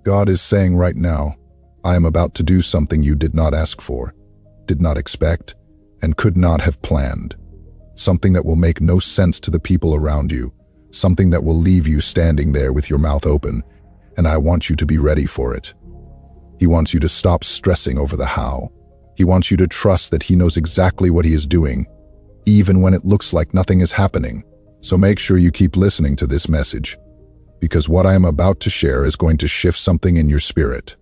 God is saying right now, I am about to do something you did not ask for, did not expect, and could not have planned. Something that will make no sense to the people around you, something that will leave you standing there with your mouth open, and I want you to be ready for it. He wants you to stop stressing over the how. He wants you to trust that he knows exactly what he is doing, even when it looks like nothing is happening. So make sure you keep listening to this message, because what I am about to share is going to shift something in your spirit.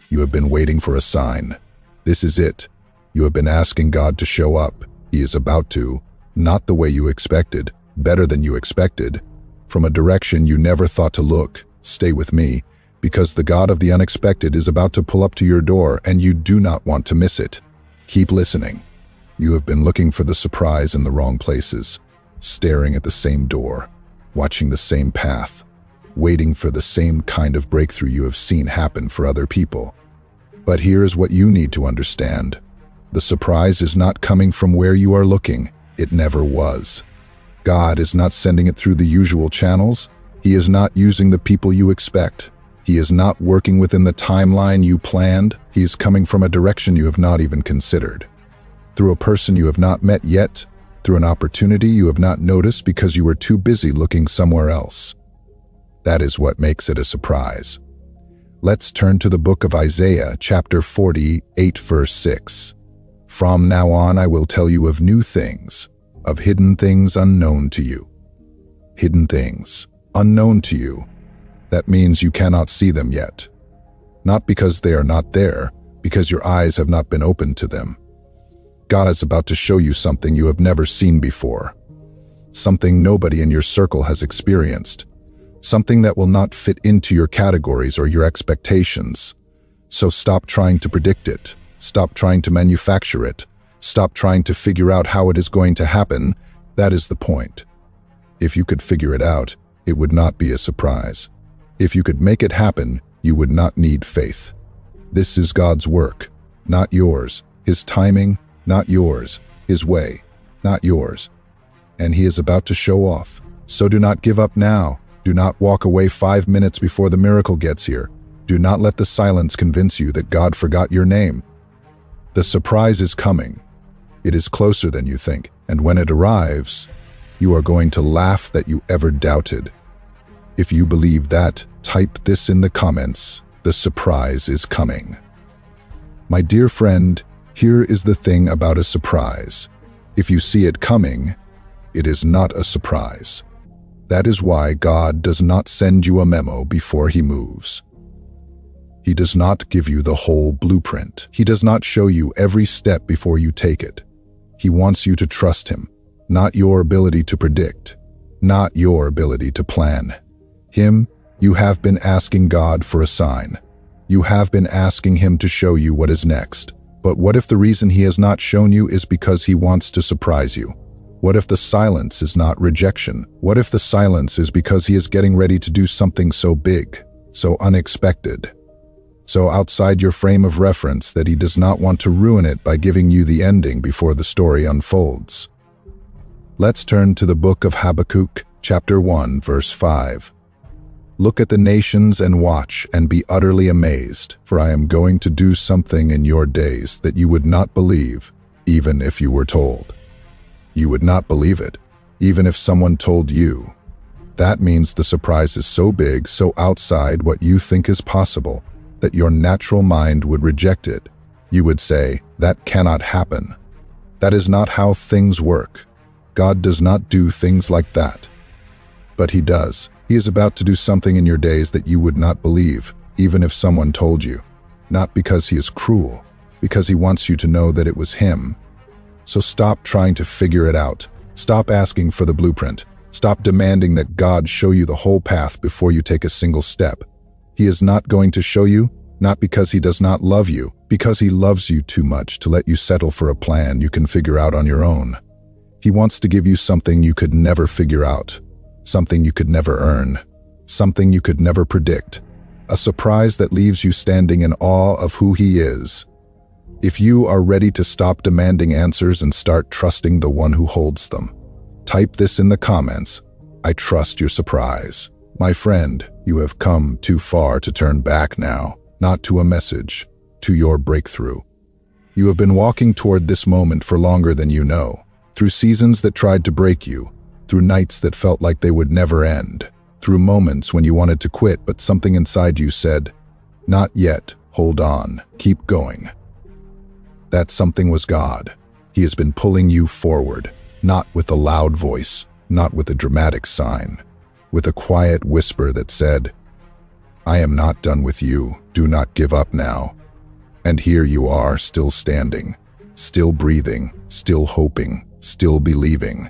You have been waiting for a sign. This is it. You have been asking God to show up. He is about to, not the way you expected, better than you expected, from a direction you never thought to look. Stay with me, because the God of the unexpected is about to pull up to your door and you do not want to miss it. Keep listening. You have been looking for the surprise in the wrong places, staring at the same door, watching the same path, waiting for the same kind of breakthrough you have seen happen for other people. But here is what you need to understand. The surprise is not coming from where you are looking. It never was. God is not sending it through the usual channels. He is not using the people you expect. He is not working within the timeline you planned. He is coming from a direction you have not even considered. Through a person you have not met yet, through an opportunity you have not noticed because you were too busy looking somewhere else. That is what makes it a surprise. Let's turn to the book of Isaiah, chapter 48, verse 6. From now on I will tell you of new things, of hidden things unknown to you. Hidden things, unknown to you. That means you cannot see them yet. Not because they are not there, because your eyes have not been opened to them. God is about to show you something you have never seen before. Something nobody in your circle has experienced. Something that will not fit into your categories or your expectations. So stop trying to predict it. Stop trying to manufacture it. Stop trying to figure out how it is going to happen. That is the point. If you could figure it out, it would not be a surprise. If you could make it happen, you would not need faith. This is God's work, not yours. His timing, not yours. His way, not yours. And he is about to show off. So do not give up now. Do not walk away 5 minutes before the miracle gets here. Do not let the silence convince you that God forgot your name. The surprise is coming. It is closer than you think, and when it arrives, you are going to laugh that you ever doubted. If you believe that, type this in the comments. The surprise is coming. My dear friend, here is the thing about a surprise. If you see it coming, it is not a surprise. That is why God does not send you a memo before he moves. He does not give you the whole blueprint. He does not show you every step before you take it. He wants you to trust him, not your ability to predict, not your ability to plan. Him, you have been asking God for a sign. You have been asking him to show you what is next. But what if the reason he has not shown you is because he wants to surprise you? What if the silence is not rejection? What if the silence is because he is getting ready to do something so big, so unexpected, so outside your frame of reference that he does not want to ruin it by giving you the ending before the story unfolds? Let's turn to the book of Habakkuk, chapter 1, verse 5. Look at the nations and watch and be utterly amazed, for I am going to do something in your days that you would not believe, even if you were told. You would not believe it, even if someone told you. That means the surprise is so big, so outside what you think is possible, that your natural mind would reject it. You would say, that cannot happen. That is not how things work. God does not do things like that. But he does. He is about to do something in your days that you would not believe, even if someone told you. Not because he is cruel, because he wants you to know that it was him. So stop trying to figure it out. Stop asking for the blueprint. Stop demanding that God show you the whole path before you take a single step. He is not going to show you, not because he does not love you, because he loves you too much to let you settle for a plan you can figure out on your own. He wants to give you something you could never figure out, something you could never earn, something you could never predict, a surprise that leaves you standing in awe of who he is. If you are ready to stop demanding answers and start trusting the one who holds them, type this in the comments. I trust your surprise. My friend, You have come too far to turn back now, not to a message, to your breakthrough. You have been walking toward this moment for longer than you know, through seasons that tried to break you, through nights that felt like they would never end, through moments when you wanted to quit but something inside you said, "Not yet, hold on, keep going." That something was God. He has been pulling you forward, not with a loud voice, not with a dramatic sign, with a quiet whisper that said, "I am not done with you, do not give up now." And here you are, still standing, still breathing, still hoping, still believing.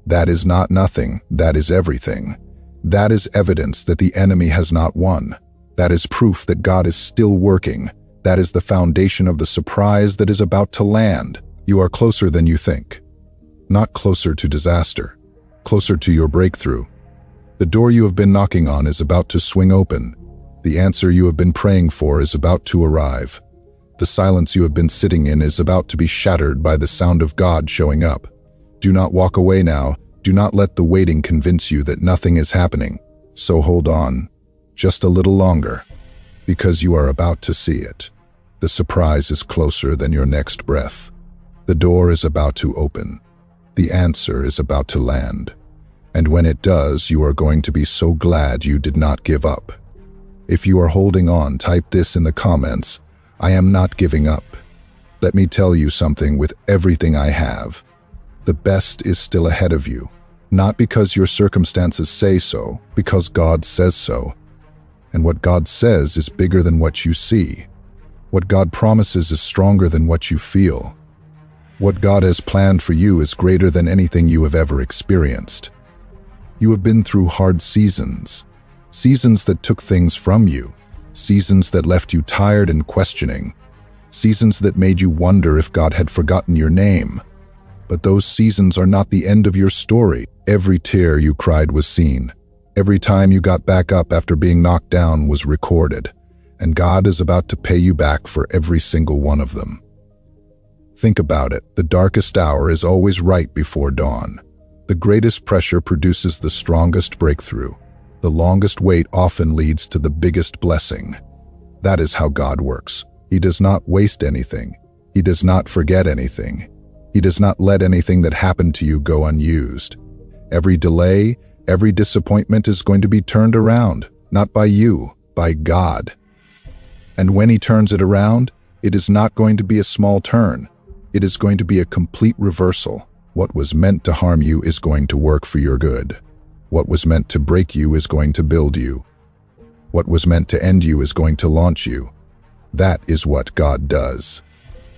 That is not nothing, that is everything. That is evidence that the enemy has not won. That is proof that God is still working. That is the foundation of the surprise that is about to land. You are closer than you think. Not closer to disaster, closer to your breakthrough. The door you have been knocking on is about to swing open. The answer you have been praying for is about to arrive. The silence you have been sitting in is about to be shattered by the sound of God showing up. Do not walk away now. Do not let the waiting convince you that nothing is happening. So hold on, just a little longer, because you are about to see it. The surprise is closer than your next breath. The door is about to open. The answer is about to land. And when it does, you are going to be so glad you did not give up. If you are holding on, type this in the comments: "I am not giving up." Let me tell you something with everything I have. The best is still ahead of you, not because your circumstances say so, because God says so. And what God says is bigger than what you see. What God promises is stronger than what you feel. What God has planned for you is greater than anything you have ever experienced. You have been through hard seasons, seasons that took things from you, seasons that left you tired and questioning, seasons that made you wonder if God had forgotten your name. But those seasons are not the end of your story. Every tear you cried was seen. Every time you got back up after being knocked down was recorded, and God is about to pay you back for every single one of them. Think about it. The darkest hour is always right before dawn. The greatest pressure produces the strongest breakthrough. The longest wait often leads to the biggest blessing. That is how God works. He does not waste anything. He does not forget anything. He does not let anything that happened to you go unused. Every delay, every disappointment is going to be turned around, not by you, by God. And when He turns it around, it is not going to be a small turn. It is going to be a complete reversal. What was meant to harm you is going to work for your good. What was meant to break you is going to build you. What was meant to end you is going to launch you. That is what God does.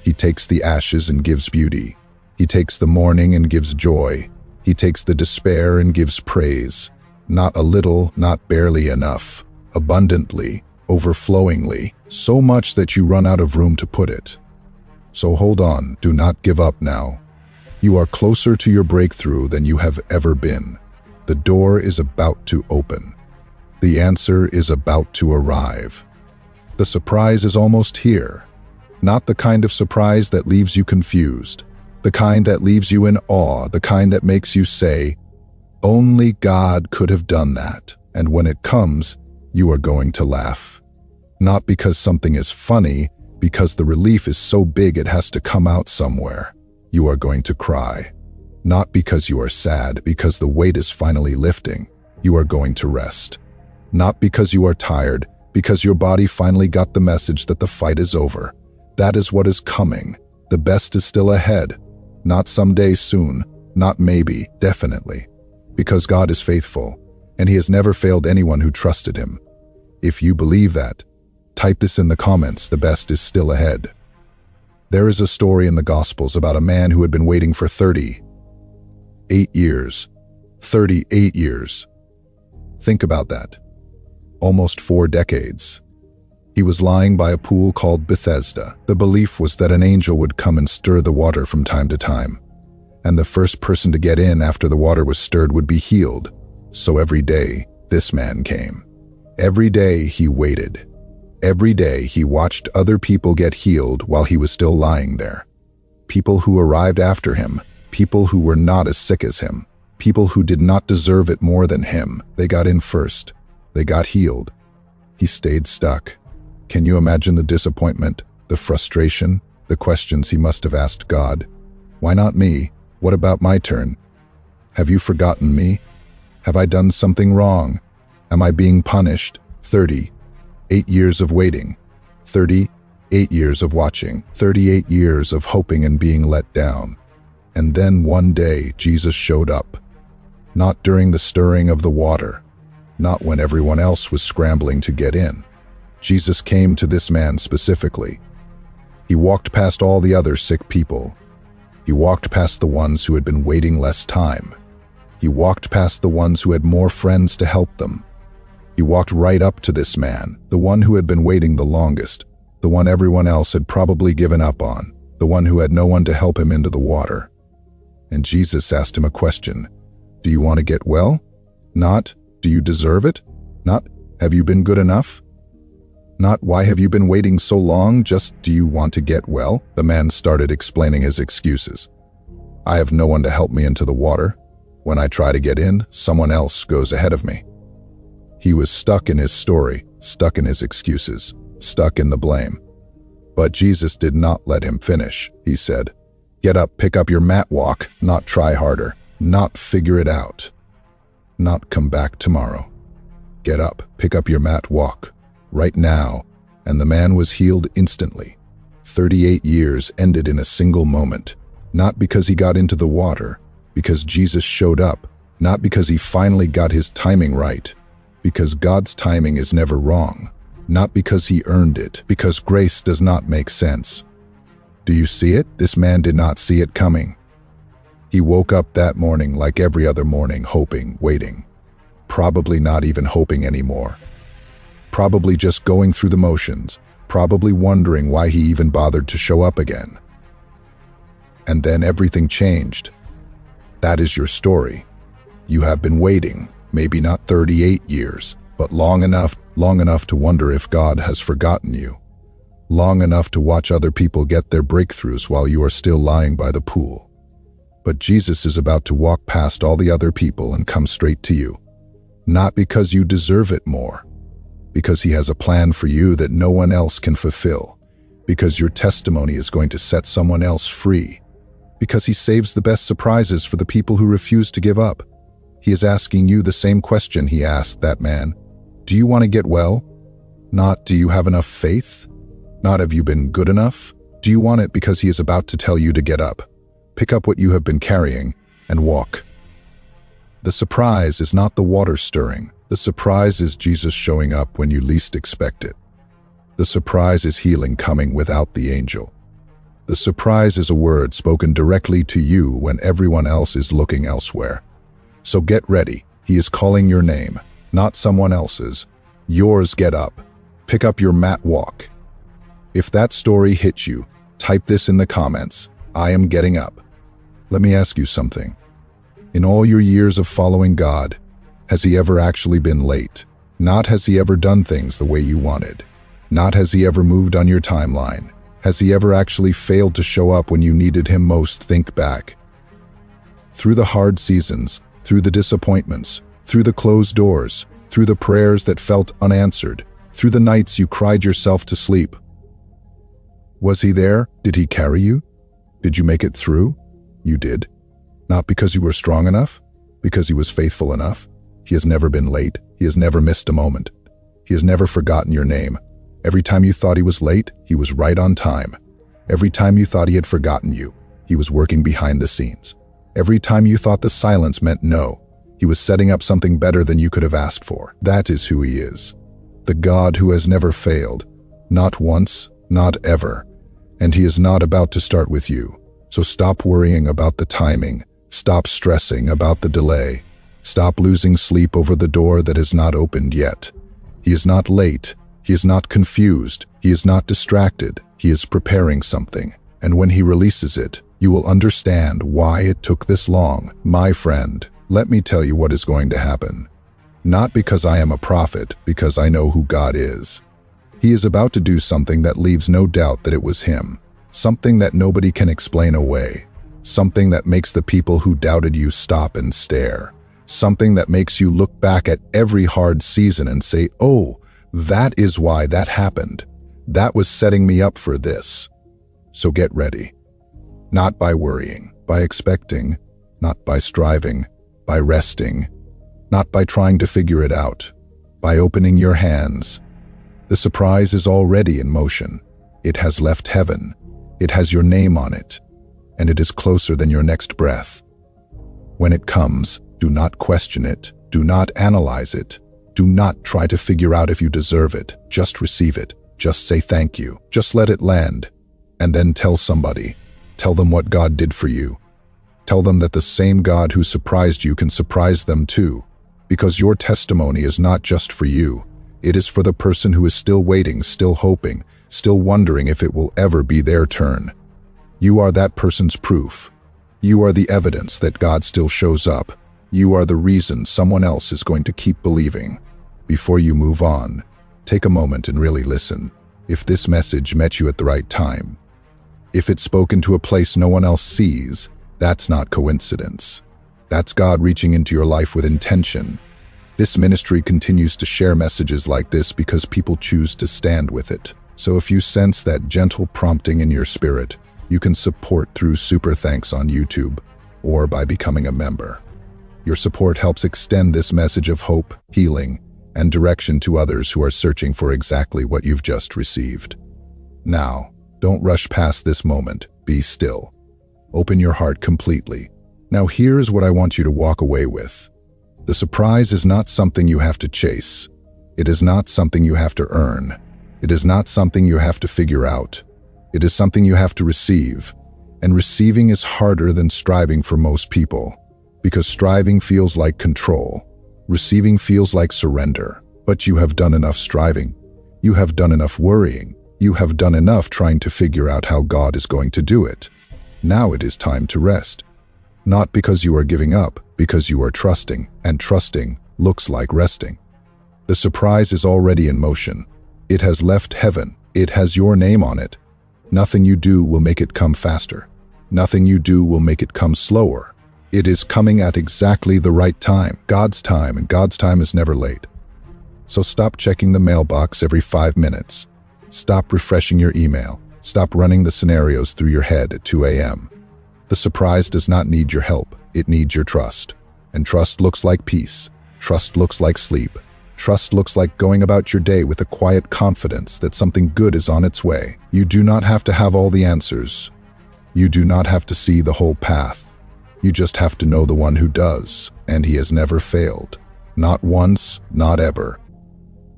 He takes the ashes and gives beauty. He takes the mourning and gives joy. He takes the despair and gives praise. Not a little, not barely enough. Abundantly, overflowingly, so much that you run out of room to put it. So hold on, do not give up now. You are closer to your breakthrough than you have ever been. The door is about to open. The answer is about to arrive. The surprise is almost here. Not the kind of surprise that leaves you confused. The kind that leaves you in awe. The kind that makes you say, "Only God could have done that." And when it comes, you are going to laugh. Not because something is funny, because the relief is so big it has to come out somewhere. You are going to cry. Not because you are sad, because the weight is finally lifting. You are going to rest. Not because you are tired, because your body finally got the message that the fight is over. That is what is coming. The best is still ahead. Not someday soon, not maybe, definitely. Because God is faithful, and He has never failed anyone who trusted Him. If you believe that, type this in the comments: the best is still ahead. There is a story in the Gospels about a man who had been waiting for 38 years. 38 years. Think about that. Almost 4 decades. He was lying by a pool called Bethesda. The belief was that an angel would come and stir the water from time to time, and the first person to get in after the water was stirred would be healed. So every day, this man came. Every day he waited. Every day he watched other people get healed while he was still lying there. People who arrived after him, people who were not as sick as him, people who did not deserve it more than him, they got in first. They got healed. He stayed stuck. Can you imagine the disappointment, the frustration, the questions he must have asked God? Why not me? What about my turn? Have you forgotten me? Have I done something wrong? Am I being punished? 38 years of waiting. 38 years of watching. 38 years of hoping and being let down. And then one day, Jesus showed up. Not during the stirring of the water. Not when everyone else was scrambling to get in. Jesus came to this man specifically. He walked past all the other sick people. He walked past the ones who had been waiting less time. He walked past the ones who had more friends to help them. He walked right up to this man, the one who had been waiting the longest, the one everyone else had probably given up on, the one who had no one to help him into the water. And Jesus asked him a question. Do you want to get well? Not, do you deserve it? Not, have you been good enough? Not, why have you been waiting so long? Just, do you want to get well? The man started explaining his excuses. I have no one to help me into the water. When I try to get in, someone else goes ahead of me. He was stuck in his story, stuck in his excuses, stuck in the blame. But Jesus did not let him finish. He said, get up, pick up your mat, walk, not try harder, not figure it out, not come back tomorrow. Get up, pick up your mat, walk, right now. And the man was healed instantly. 38 years ended in a single moment, not because he got into the water, because Jesus showed up, not because he finally got his timing right, because God's timing is never wrong, not because he earned it, because grace does not make sense. Do you see it? This man did not see it coming. He woke up that morning like every other morning, hoping, waiting, probably not even hoping anymore, probably just going through the motions, probably wondering why he even bothered to show up again. And then everything changed. That is your story. You have been waiting, maybe not 38 years, but long enough to wonder if God has forgotten you. Long enough to watch other people get their breakthroughs while you are still lying by the pool. But Jesus is about to walk past all the other people and come straight to you. Not because you deserve it more, because he has a plan for you that no one else can fulfill, because your testimony is going to set someone else free, because he saves the best surprises for the people who refuse to give up. He is asking you the same question he asked that man. Do you want to get well? Not, do you have enough faith? Not, have you been good enough? Do you want it because he is about to tell you to get up, pick up what you have been carrying, and walk? The surprise is not the water stirring. The surprise is Jesus showing up when you least expect it. The surprise is healing coming without the angel. The surprise is a word spoken directly to you when everyone else is looking elsewhere. So get ready. He is calling your name, not someone else's. Yours. Get up. Pick up your mat, walk. If that story hits you, type this in the comments. I am getting up. Let me ask you something. In all your years of following God, has he ever actually been late? Not has he ever done things the way you wanted. Not has he ever moved on your timeline. Has he ever actually failed to show up when you needed him most? Think back. Through the hard seasons, through the disappointments, through the closed doors, through the prayers that felt unanswered, through the nights you cried yourself to sleep. Was he there? Did he carry you? Did you make it through? You did. Not because you were strong enough, because he was faithful enough. He has never been late. He has never missed a moment. He has never forgotten your name. Every time you thought he was late, he was right on time. Every time you thought he had forgotten you, he was working behind the scenes. Every time you thought the silence meant no, he was setting up something better than you could have asked for. That is who he is. The God who has never failed. Not once, not ever. And he is not about to start with you. So stop worrying about the timing. Stop stressing about the delay. Stop losing sleep over the door that is not opened yet. He is not late. He is not confused. He is not distracted. He is preparing something. And when he releases it, you will understand why it took this long. My friend, let me tell you what is going to happen. Not because I am a prophet, because I know who God is. He is about to do something that leaves no doubt that it was him. Something that nobody can explain away. Something that makes the people who doubted you stop and stare. Something that makes you look back at every hard season and say, oh, that is why that happened. That was setting me up for this. So get ready. Not by worrying, by expecting, not by striving, by resting, not by trying to figure it out, by opening your hands. The surprise is already in motion. It has left heaven. It has your name on it, and it is closer than your next breath. When it comes, do not question it. Do not analyze it. Do not try to figure out if you deserve it. Just receive it. Just say thank you. Just let it land. And then tell somebody. Tell them what God did for you. Tell them that the same God who surprised you can surprise them too. Because your testimony is not just for you. It is for the person who is still waiting, still hoping, still wondering if it will ever be their turn. You are that person's proof. You are the evidence that God still shows up. You are the reason someone else is going to keep believing. Before you move on, take a moment and really listen. If this message met you at the right time, if it's spoken to a place no one else sees, that's not coincidence. That's God reaching into your life with intention. This ministry continues to share messages like this because people choose to stand with it. So if you sense that gentle prompting in your spirit, you can support through Super Thanks on YouTube or by becoming a member. Your support helps extend this message of hope, healing, and direction to others who are searching for exactly what you've just received. Now, don't rush past this moment. Be still. Open your heart completely. Now here's what I want you to walk away with. The surprise is not something you have to chase. It is not something you have to earn. It is not something you have to figure out. It is something you have to receive. And receiving is harder than striving for most people, because striving feels like control. Receiving feels like surrender. But you have done enough striving. You have done enough worrying. You have done enough trying to figure out how God is going to do it. Now it is time to rest. Not because you are giving up, because you are trusting, and trusting looks like resting. The surprise is already in motion. It has left heaven. It has your name on it. Nothing you do will make it come faster. Nothing you do will make it come slower. It is coming at exactly the right time, and God's time is never late. So stop checking the mailbox every 5 minutes. Stop refreshing your email. Stop running the scenarios through your head at 2 a.m. The surprise does not need your help. It needs your trust. And trust looks like peace. Trust looks like sleep. Trust looks like going about your day with a quiet confidence that something good is on its way. You do not have to have all the answers. You do not have to see the whole path. You just have to know the one who does, and he has never failed. Not once, not ever.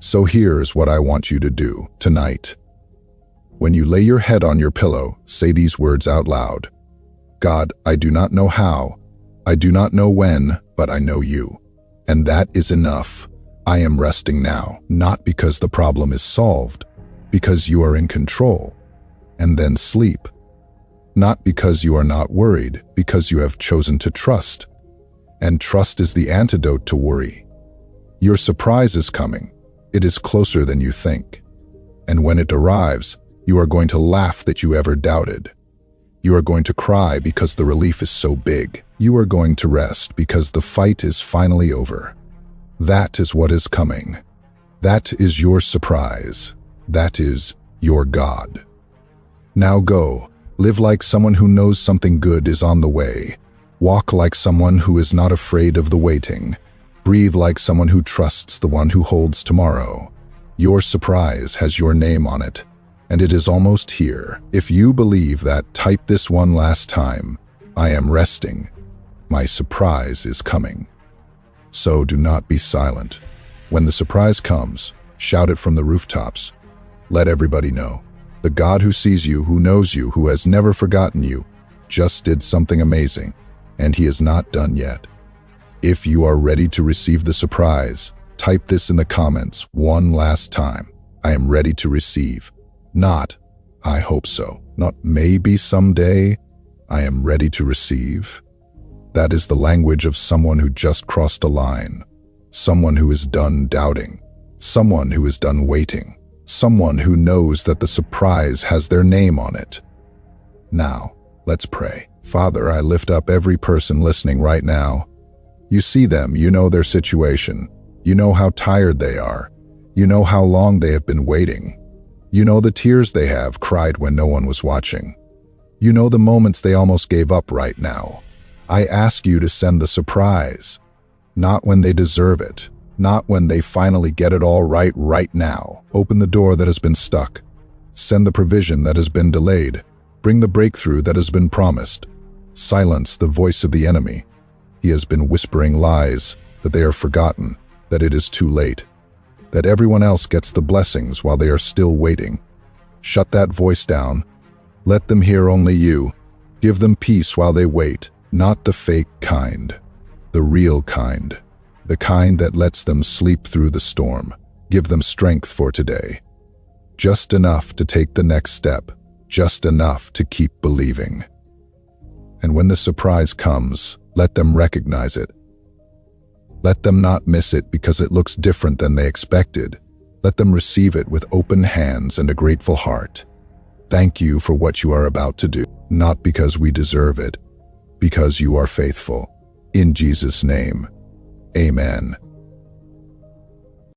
So here's what I want you to do tonight. When you lay your head on your pillow, say these words out loud. God, I do not know how, I do not know when, but I know you. And that is enough. I am resting now, not because the problem is solved, because you are in control. And then sleep. Not because you are not worried, because you have chosen to trust. And trust is the antidote to worry. Your surprise is coming. It is closer than you think. And when it arrives, you are going to laugh that you ever doubted. You are going to cry because the relief is so big. You are going to rest because the fight is finally over. That is what is coming. That is your surprise. That is your God. Now go, live like someone who knows something good is on the way. Walk like someone who is not afraid of the waiting. Breathe like someone who trusts the one who holds tomorrow. Your surprise has your name on it, and it is almost here. If you believe that, type this one last time. I am resting. My surprise is coming. So do not be silent. When the surprise comes, shout it from the rooftops. Let everybody know. The God who sees you, who knows you, who has never forgotten you, just did something amazing, and he is not done yet. If you are ready to receive the surprise, type this in the comments one last time. I am ready to receive. Not, I hope so. Not maybe someday. I am ready to receive. That is the language of someone who just crossed a line. Someone who is done doubting. Someone who is done waiting. Someone who knows that the surprise has their name on it. Now, let's pray. Father, I lift up every person listening right now. You see them, you know their situation. You know how tired they are. You know how long they have been waiting. You know the tears they have cried when no one was watching. You know the moments they almost gave up right now. I ask you to send the surprise. Not when they deserve it. Not when they finally get it all right now. Open the door that has been stuck. Send the provision that has been delayed. Bring the breakthrough that has been promised. Silence the voice of the enemy. He has been whispering lies, that they are forgotten, that it is too late, that everyone else gets the blessings while they are still waiting. Shut that voice down. Let them hear only you. Give them peace while they wait, not the fake kind, the real kind, the kind that lets them sleep through the storm. Give them strength for today. Just enough to take the next step, just enough to keep believing. And when the surprise comes, let them recognize it. Let them not miss it because it looks different than they expected. Let them receive it with open hands and a grateful heart. Thank you for what you are about to do, not because we deserve it, because you are faithful. In Jesus' name, amen.